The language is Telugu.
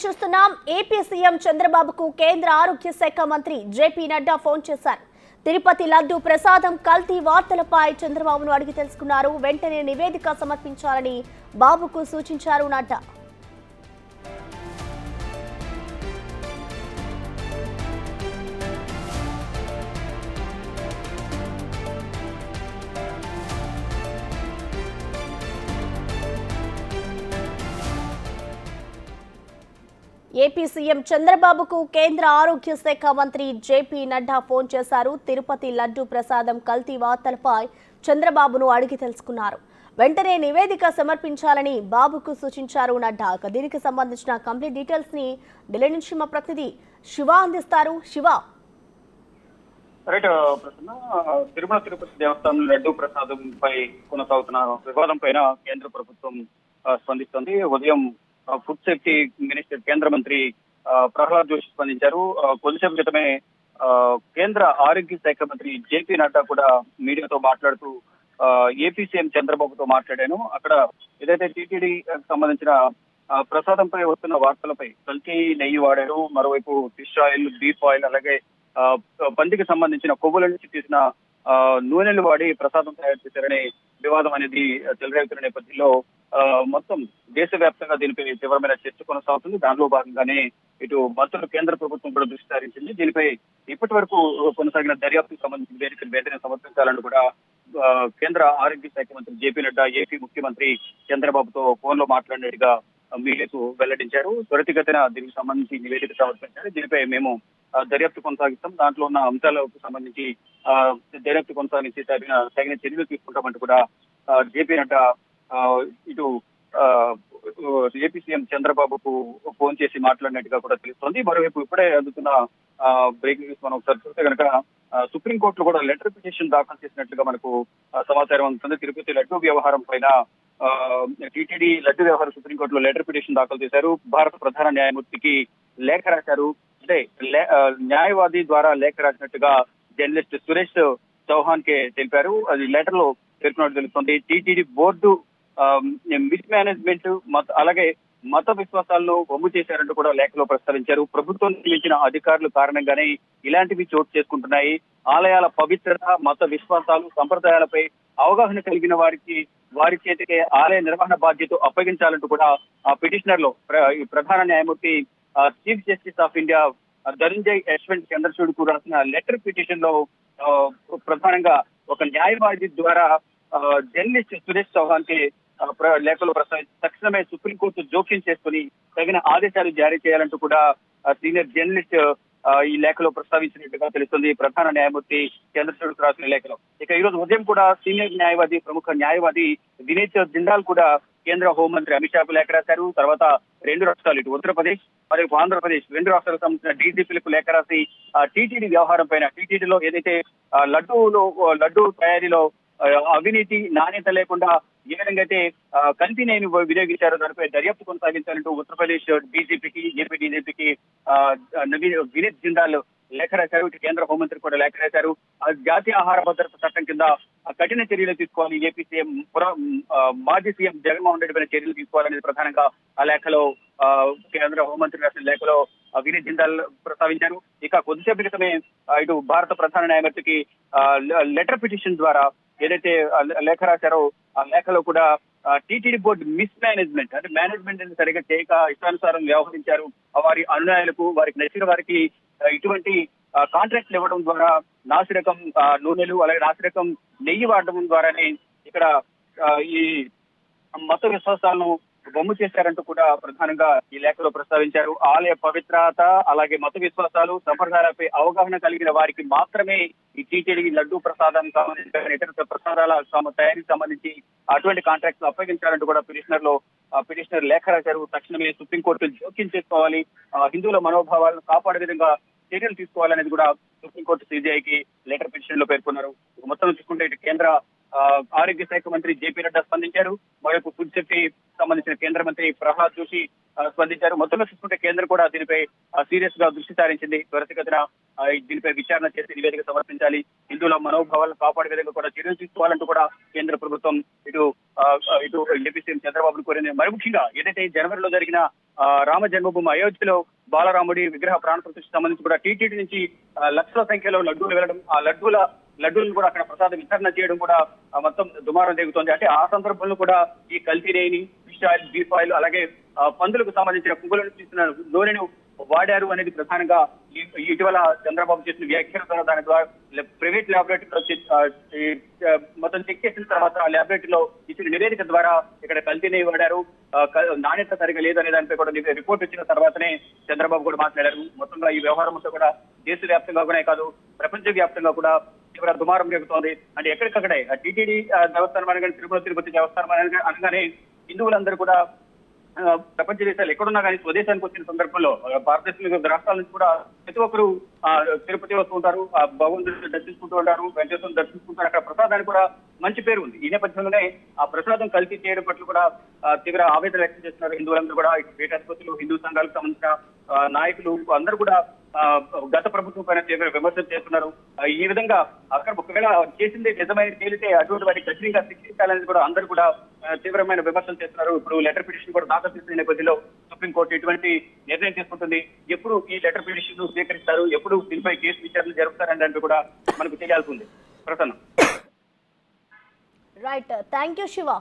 చూస్తున్నాం. ఏపీ సీఎం చంద్రబాబుకు కేంద్ర ఆరోగ్య శాఖ మంత్రి జేపీ నడ్డా ఫోన్ చేశారు. తిరుపతి లడ్డు ప్రసాదం కల్తీ వార్తలపై చంద్రబాబును అడిగి తెలుసుకున్నారు. వెంటనే నివేదిక సమర్పించాలని బాబుకు సూచించారు నడ్డా. ఏపీ సీఎం చంద్రబాబుకు కేంద్ర ఆరోగ్య శాఖ మంత్రి జేపీ నడ్డా ఫోన్ చేశారు. తిరుపతి లడ్డు ప్రసాదం కల్తీ వార్తలపై చంద్రబాబును అడిగి తెలుసుకున్నారు. వెంటనే నివేదిక సమర్పించాలని బాబుకు సూచించారు నడ్డా. దీనికి సంబంధించిన కంప్లీట్ డీటెయిల్స్ ని ఢిల్లీ నుంచి మా ప్రతినిధి శివ అందిస్తారు. శివ, తిరుమల తిరుపతి దేవస్థానం లడ్డు ప్రసాదంపై కొనసాగుతున్న వివాదం పైన కేంద్ర ప్రభుత్వం స్పందిస్తోంది. ఉదయం ఫుడ్ సేఫ్టీ మినిస్టర్ కేంద్ర మంత్రి ప్రహ్లాద్ జోషి స్పందించారు. కొద్దిసేపు క్రితమే కేంద్ర ఆరోగ్య శాఖ మంత్రి జేపీ నడ్డా కూడా మీడియాతో మాట్లాడుతూ ఏపీ సీఎం చంద్రబాబుతో మాట్లాడాను. అక్కడ ఏదైతే టీటీడీ సంబంధించిన ప్రసాదంపై వస్తున్న వార్తలపై కల్తీ నెయ్యి వాడారు, మరోవైపు ఫిష్ ఆయిల్, బీఫ్ ఆయిల్, అలాగే పందికి సంబంధించిన కొవ్వుల నుంచి తీసిన నూనెలు వాడి ప్రసాదం తయారు చేశారనే వివాదం అనేది చెలరేగుతున్న నేపథ్యంలో మొత్తం దేశవ్యాప్తంగా దీనిపై తీవ్రమైన చర్చ కొనసాగుతుంది. దానిలో భాగంగానే ఇటు మంత్రులు కేంద్ర ప్రభుత్వం కూడా దృష్టి సారించింది. దీనిపై ఇప్పటి వరకు కొనసాగిన దర్యాప్తుకు సంబంధించిన వేదికను వెంటనే సమర్పించాలని కూడా కేంద్ర ఆరోగ్య శాఖ మంత్రి జేపీ నడ్డా ఏపీ ముఖ్యమంత్రి చంద్రబాబుతో ఫోన్ లో మాట్లాడినట్టుగా మీడియాకు వెల్లడించారు. త్వరితగతిన దీనికి సంబంధించి నివేదిక సమర్పించారు. దీనిపై మేము దర్యాప్తు కొనసాగిస్తాం, దాంట్లో ఉన్న అంశాలకు సంబంధించి దర్యాప్తు కొనసాగించి తగిన చర్యలు తీసుకుంటామంటూ కూడా జేపీ నడ్డా ఇటు ఏపీ సీఎం చంద్రబాబుకు ఫోన్ చేసి మాట్లాడినట్టుగా కూడా తెలుస్తోంది. మరోవైపు ఇప్పుడే అందుతున్న బ్రేకింగ్ న్యూస్ మనం ఒకసారి చూస్తే కనుక సుప్రీంకోర్టులో కూడా లెటర్ పిటిషన్ దాఖలు చేసినట్లుగా మనకు సమాచారం అందుతుంది. తిరుపతి లడ్డు వ్యవహారం పైన టీటీడీ లడ్డు వ్యవహారం సుప్రీంకోర్టులో లెటర్ పిటిషన్ దాఖలు చేశారు. భారత ప్రధాన న్యాయమూర్తికి లేఖ రాశారు. అంటే న్యాయవాది ద్వారా లేఖ రాసినట్టుగా జర్నలిస్ట్ సురేష్ చౌహాన్ కే తెలిపారు. అది లెటర్ లో పేర్కొన్నట్టు తెలుస్తుంది. టీటీడీ బోర్డు మిస్ మేనేజ్మెంట్ అలాగే మత విశ్వాసాలను వమ్ము చేశారంటూ కూడా లేఖలో ప్రస్తావించారు. ప్రభుత్వం నియమించిన అధికారుల కారణంగానే ఇలాంటివి చోటు చేసుకుంటున్నాయి. ఆలయాల పవిత్రత, మత విశ్వాసాలు, సంప్రదాయాలపై అవగాహన కలిగిన వారి చేతికే ఆలయ నిర్వహణ బాధ్యత అప్పగించాలంటూ కూడా ఆ పిటిషనర్ లో ప్రధాన న్యాయమూర్తి chief justice of India Dhananjay Yashwant Chandrachud రాసిన లెటర్ పిటిషన్ లో ప్రధానంగా ఒక న్యాయవాది ద్వారా జర్నలిస్ట్ సురేష్ చౌహాన్ కి లేఖలు ప్రస్తావించి తక్షణమే సుప్రీంకోర్టు జోక్యం చేసుకుని తగిన ఆదేశాలు జారీ చేయాలంటూ కూడా సీనియర్ జర్నలిస్ట్ ఈ లేఖలో ప్రస్తావించినట్టుగా తెలుస్తుంది. ప్రధాన న్యాయమూర్తి చంద్రచూడ్ రాసిన లేఖలో ఇక ఈ రోజు ఉదయం కూడా సీనియర్ న్యాయవాది, ప్రముఖ న్యాయవాది దినేష్ జిందాల్ కూడా కేంద్ర హోంమంత్రి అమిత్ షాకు లేఖ రాశారు. తర్వాత రెండు రాష్ట్రాలు ఇటు ఉత్తరప్రదేశ్ మరియు ఆంధ్రప్రదేశ్ రెండు రాష్ట్రాలకు సంబంధించిన డీజీపీలకు లేఖ రాసి టీటీడీ వ్యవహారం పైన టీటీడీలో ఏదైతే లడ్డు తయారీలో అవినీతి, నాణ్యత లేకుండా ఏ విధంగా అయితే కల్తీ నెయ్యిని వినియోగించారో దానిపై దర్యాప్తు కొనసాగించాలంటూ ఉత్తరప్రదేశ్ డీజీపీకి, ఏపీ డీజీపీకి వినీత్ జిందాల్ లేఖ రాశారు. ఇటు కేంద్ర హోంమంత్రి కూడా లేఖ రాశారు. జాతీయ ఆహార భద్రత చట్టం కింద కఠిన చర్యలు తీసుకోవాలి, ఏపీ సీఎం మాజీ సీఎం జగన్మోహన్ రెడ్డి పైన చర్యలు తీసుకోవాలనేది ప్రధానంగా ఆ లేఖలో కేంద్ర హోంమంత్రి రాసిన లేఖలో వినీత్ జిందాల్ ప్రస్తావించారు. ఇక కొద్దిసేపు క్రితమే ఇటు భారత ప్రధాన న్యాయమూర్తికి లెటర్ పిటిషన్ ద్వారా ఏదైతే లేఖ రాశారో ఆ లేఖలో కూడా టీటీడీ బోర్డు మిస్ మేనేజ్మెంట్, అంటే మేనేజ్మెంట్ అనేది సరిగ్గా చేయక ఇష్టానుసారం వ్యవహరించారు. వారి అనుయాయులకు, వారికి నచ్చిన వారికి ఇటువంటి కాంట్రాక్ట్లు ఇవ్వడం ద్వారా నాసిరకం నూనెలు, అలాగే నాసిరకం నెయ్యి వాడడం ద్వారానే ఇక్కడ ఈ మత విశ్వాసాలను బొమ్ము చేశారంటూ కూడా ప్రధానంగా ఈ లేఖలో ప్రస్తావించారు. ఆలయ పవిత్రత, అలాగే మత విశ్వాసాలు, సంప్రదాయాలపై అవగాహన కలిగిన వారికి మాత్రమే ఈ టీటీడీ లడ్డు ప్రసాదానికి సంబంధించిన ఇతర ప్రసాదాల తయారీకి సంబంధించి అటువంటి కాంట్రాక్ట్లు అప్పగించాలంటూ కూడా పిటిషనర్ లేఖ రాశారు. తక్షణమే సుప్రీంకోర్టు జోక్యం చేసుకోవాలి, హిందువుల మనోభావాలను కాపాడే విధంగా చర్యలు తీసుకోవాలనేది కూడా సుప్రీంకోర్టు సీజీఐకి లెటర్ పిటిషన్ లో పేర్కొన్నారు. మొత్తం చూసుకుంటే ఇటు కేంద్ర ఆరోగ్య శాఖ మంత్రి జేపీ నడ్డా స్పందించారు. మరొక ఫుడ్ సేఫ్టీ సంబంధించిన కేంద్ర మంత్రి ప్రహ్లాద్ జోషి స్పందించారు. మొత్తంలో చూసుకుంటే కేంద్రం కూడా దీనిపై సీరియస్ గా దృష్టి సారించింది. త్వరితగతిన దీనిపై విచారణ చేసి నివేదిక సమర్పించాలి. హిందువుల మనోభావాలను కాపాడే విధంగా కూడా చర్యలు తీసుకోవాలంటూ కూడా కేంద్ర ప్రభుత్వం ఇటు డిప్యూటీ సీఎం చంద్రబాబును కోరింది. మరి ముఖ్యంగా ఏదైతే జనవరిలో జరిగిన రామ జన్మభూమి అయోధ్యలో బాలరాముడి విగ్రహ ప్రాణ ప్రతిష్ఠ సంబంధించి కూడా టీటీడీ నుంచి లక్షల సంఖ్యలో లడ్డూలు వెళ్ళడం, ఆ లడ్డూలను కూడా అక్కడ ప్రసాద వితరణ చేయడం కూడా మొత్తం దుమారం దిగుతోంది. అంటే ఆ సందర్భంలో కూడా ఈ కల్తీనేని ఫిష్ ఆయిల్, బీఫ్ ఆయిల్, అలాగే పందులకు సంబంధించిన పువ్వులను తీసిన నూనెను వాడారు అనేది ప్రధానంగా ఇటీవల చంద్రబాబు చేసిన వ్యాఖ్యల ద్వారా దాని ద్వారా ప్రైవేట్ ల్యాబొరేటరీలో మొత్తం చెక్ చేసిన తర్వాత ఆ ల్యాబొరేటరీలో ఇచ్చిన నివేదిక ద్వారా ఇక్కడ కల్తీనే వాడారు, నాణ్యత సరిగా లేదనే దానిపై కూడా రిపోర్ట్ వచ్చిన తర్వాతనే చంద్రబాబు కూడా మాట్లాడారు. మొత్తంగా ఈ వ్యవహారం అంతా కూడా దేశవ్యాప్తంగా కూడా కాదు, ప్రపంచ వ్యాప్తంగా కూడా తీవ్ర దుమారం జరుగుతోంది. అంటే ఎక్కడికక్కడే టీటీడీ దేవస్థానం అనగానే, తిరుపతి దేవస్థానం అనగానే హిందువులందరూ కూడా ప్రపంచ దేశాలు ఎక్కడున్నా కానీ స్వదేశానికి వచ్చిన సందర్భంలో భారతదేశం వివిధ రాష్ట్రాల నుంచి కూడా ప్రతి ఒక్కరు తిరుపతి వస్తూ ఉంటారు, భగవంతుడిని దర్శించుకుంటూ ఉంటారు, వెంకటేశ్వరుని దర్శించుకుంటారు. అక్కడ ప్రసాదానికి కూడా మంచి పేరు ఉంది. ఈ నేపథ్యంలోనే ఆ ప్రసాదం కల్తీ చేయడం పట్ల కూడా తీవ్ర ఆవేదన వ్యక్తం చేస్తున్నారు హిందువులందరూ కూడా. పీఠాధిపతులు, హిందూ సంఘాలకు సంబంధించిన నాయకులు అందరూ కూడా గత ప్రభుత్వం పైన తీవ్ర విమర్శలు చేస్తున్నారు. ఈ విధంగా అక్కడ ఒకవేళ చేసింది నిజమైన తేలితే అటువంటి వాటిని కఠినంగా శిక్షించాలని కూడా అందరూ కూడా తీవ్రమైన విమర్శలు చేస్తున్నారు. ఇప్పుడు లెటర్ పిటిషన్ కూడా దాఖలు చేసిన నేపథ్యంలో సుప్రీంకోర్టు ఎటువంటి నిర్ణయం తీసుకుంటుంది, ఎప్పుడు ఈ లెటర్ పిటిషన్ స్వీకరిస్తారు, ఎప్పుడు దీనిపై కేసు విచారణ జరుపుతారని కూడా మనకు తెలియాల్సి ఉంది. Prasanna. Right, thank you Shiva.